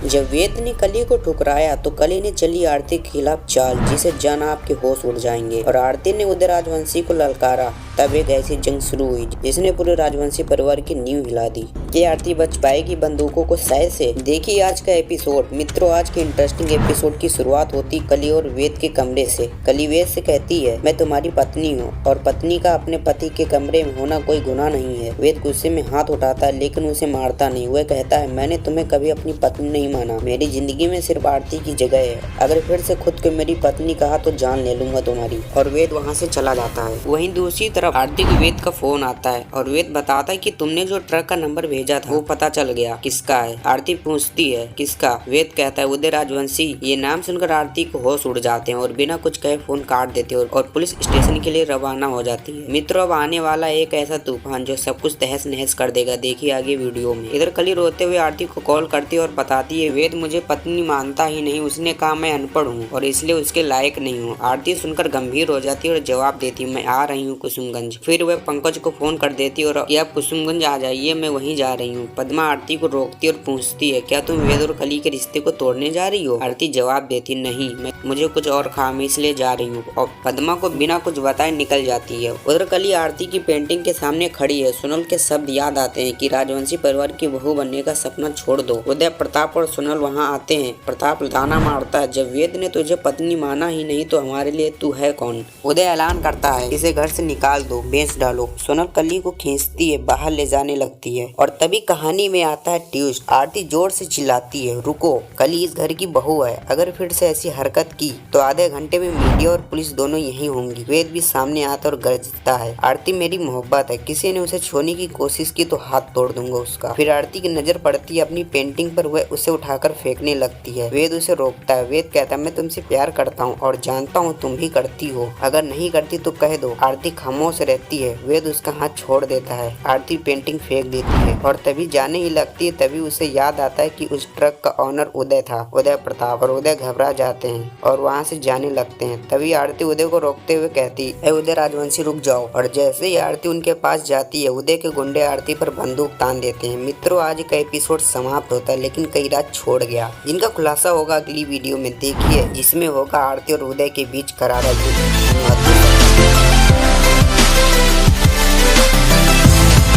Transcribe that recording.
जब वेद ने कली को ठुकराया तो कली ने चली आरती के खिलाफ चाल जिसे जान आपके होश उड़ जाएंगे और आरती ने उदय राजवंशी को ललकारा। तब एक ऐसी जंग शुरू हुई जिसने पूरे राजवंशी परिवार की नींव हिला दी। कि आरती बच पाएगी बंदूकों को सह से? देखिए आज का एपिसोड। मित्रों, आज के इंटरेस्टिंग एपिसोड की शुरुआत होती कली और वेद के कमरे से। कली वेद से कहती है, मैं तुम्हारी पत्नी हूँ और पत्नी का अपने पति के कमरे में होना कोई गुनाह नहीं है। वेद गुस्से में हाथ उठाता है लेकिन उसे मारता नहीं। वह कहता है, मैंने तुम्हें कभी अपनी पत्नी नहीं माना। मेरी जिंदगी में सिर्फ आरती की जगह है। अगर फिर से खुद को मेरी पत्नी कहा तो जान ले लूंगा तुम्हारी। और वेद वहाँ से चला जाता है। वहीं दूसरी तरफ आरती को वेद का फोन आता है और वेद बताता है कि तुमने जो ट्रक का नंबर भेजा था वो पता चल गया किसका है। आरती पूछती है, किसका? वेद कहता है, उदय राजवंशी। ये नाम सुनकर आरती को होश उड़ जाते हैं और बिना कुछ कहे फोन काट देते हैं और पुलिस स्टेशन के लिए रवाना हो जाती है। मित्रों, अब आने वाला एक ऐसा तूफान जो सब कुछ तहस नहस कर देगा। देखिए आगे वीडियो में। इधर कली रोते हुए आरती को कॉल करती है और बताती है, वेद मुझे पत्नी मानता ही नहीं। उसने कहा मैं अनपढ़ हूँ और इसलिए उसके लायक नहीं हूँ। आरती सुनकर गंभीर हो जाती है और जवाब देती है, मैं आ रही हूँ कुसुमगंज। फिर वह पंकज को फोन कर देती है और आप कुसुमगंज आ जाइए, मैं वहीं जा रही हूँ। पद्मा आरती को रोकती और पूछती है, क्या तुम वेद और कली के रिश्ते को तोड़ने जा रही हो? आरती जवाब देती, नहीं, मुझे कुछ और काम है इसलिए जा रही हूँ। और पद्मा को बिना कुछ बताए निकल जाती है। उधर कली आरती की पेंटिंग के सामने खड़ी है। सुनल के शब्द याद आते हैं कि राजवंशी परिवार की बहू बनने का सपना छोड़ दो। उदय, प्रताप और सुनल वहाँ आते हैं। प्रताप ताना मारता है, जब वेद ने तुझे पत्नी माना ही नहीं तो हमारे लिए तू है कौन? उदय ऐलान करता है, इसे घर से निकाल दो, बेच डालो। सुनल कली को खींचती है, बाहर ले जाने लगती है और तभी कहानी में आता है ट्विस्ट। आरती जोर से चिल्लाती है, रुको, कली इस घर की बहू है। अगर फिर से ऐसी हरकत की तो आधे घंटे में मीडिया और पुलिस दोनों यहीं होंगी। वेद भी सामने आता और गरजता है, आरती मेरी मोहब्बत है, किसी ने उसे छूने की कोशिश की तो हाथ तोड़ दूंगा उसका। फिर आरती की नजर पड़ती है अपनी पेंटिंग पर। वह उसे उठाकर फेंकने लगती है। वेद उसे रोकता है। वेद कहता है, मैं तुमसे प्यार करता हूँ और जानता हूँ तुम भी करती हो। अगर नहीं करती तो कह दो। आरती खामोश रहती है। वेद उसका हाथ छोड़ देता है। आरती पेंटिंग फेंक देती है और तभी जाने ही लगती है। तभी उसे याद आता है कि उस ट्रक का ऑनर उदय था, उदय प्रताप। और उदय घबरा जाते हैं और वहाँ से जाने लगते हैं। तभी आरती उदय को रोकते हुए कहती है, उदय राजवंशी रुक जाओ। और जैसे ही आरती उनके पास जाती है, उदय के गुंडे आरती पर बंदूक तान देते हैं। मित्रों, आज का एपिसोड समाप्त होता है लेकिन कई रात छोड़ गया, जिनका खुलासा होगा अगली वीडियो में। देखिए, जिसमें होगा आरती और उदय के बीच करारा युद्ध।